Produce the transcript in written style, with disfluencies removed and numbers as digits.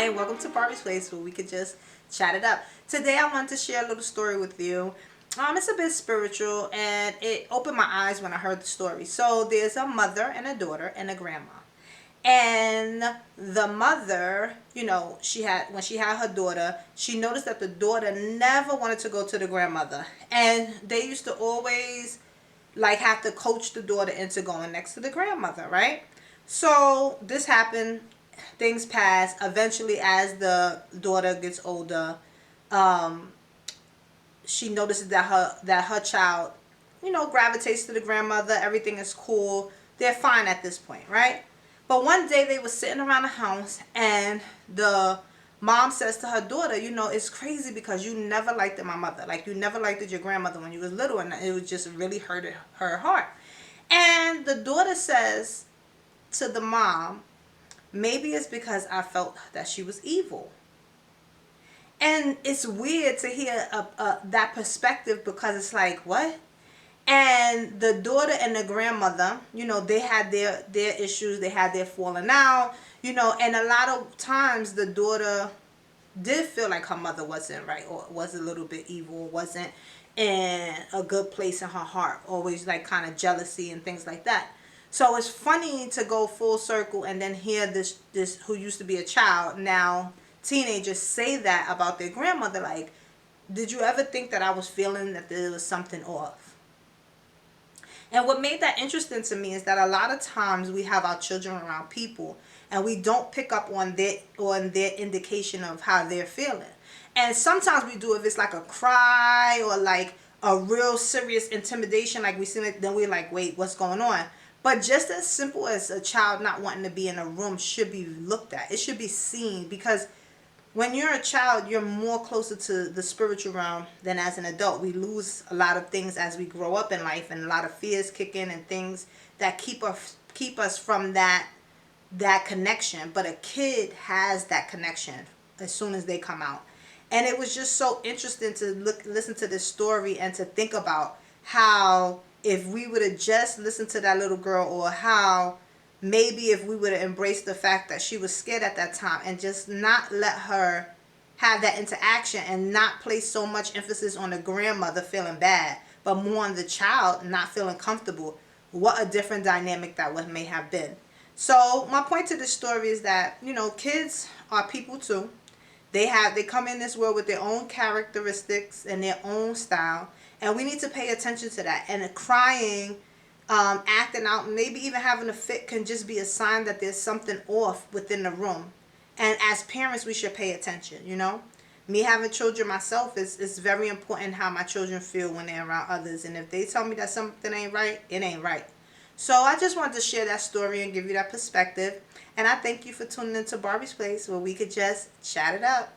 Hi, welcome to Barbie's Place where we could just chat it up. Today I want to share a little story with you. It's a bit spiritual and it opened my eyes when I heard the story. So there's a mother and a daughter and a grandma. And the mother, when she had her daughter, she noticed that the daughter never wanted to go to the grandmother. And they used to always like have to coach the daughter into going next to the grandmother, right? So this happened, things pass. Eventually, as the daughter gets older, um, she notices that her child, gravitates to the grandmother. Everything is cool. They're fine at this point, right? But one day they were sitting around the house, and the mom says to her daughter, it's crazy because you never liked my mother. Like, you never liked your grandmother when you was little, and it was just really hurted her heart. And the daughter says to the mom, maybe it's because I felt that she was evil. And it's weird to hear that perspective, because it's like, what? And the daughter and the grandmother, they had their issues, they had their falling out, and a lot of times the daughter did feel like her mother wasn't right, or was a little bit evil, wasn't in a good place in her heart, always like kind of jealousy and things like that. So it's funny to go full circle and then hear this who used to be a child, now teenagers, say that about their grandmother. Like, did you ever think that I was feeling that there was something off? And what made that interesting to me is that a lot of times we have our children around people and we don't pick up on their indication of how they're feeling. And sometimes we do, if it's like a cry or like a real serious intimidation, like we see it, then we're like, wait, what's going on? But just as simple as a child not wanting to be in a room should be looked at. It should be seen, because when you're a child, you're more closer to the spiritual realm than as an adult. We lose a lot of things as we grow up in life, and a lot of fears kick in and things that keep us from that connection. But a kid has that connection as soon as they come out. And it was just so interesting to listen to this story and to think about how, if we would have just listened to that little girl, or how maybe if we would have embraced the fact that she was scared at that time and just not let her have that interaction, and not place so much emphasis on the grandmother feeling bad, but more on the child not feeling comfortable, what a different dynamic that may have been. So my point to this story is that, kids are people too. They come in this world with their own characteristics and their own style, and we need to pay attention to that. And crying, acting out, maybe even having a fit can just be a sign that there's something off within the room. And as parents, we should pay attention. Me having children myself, is very important how my children feel when they're around others. And if they tell me that something ain't right, it ain't right. So I just wanted to share that story and give you that perspective. And I thank you for tuning into Barbie's Place where we could just chat it up.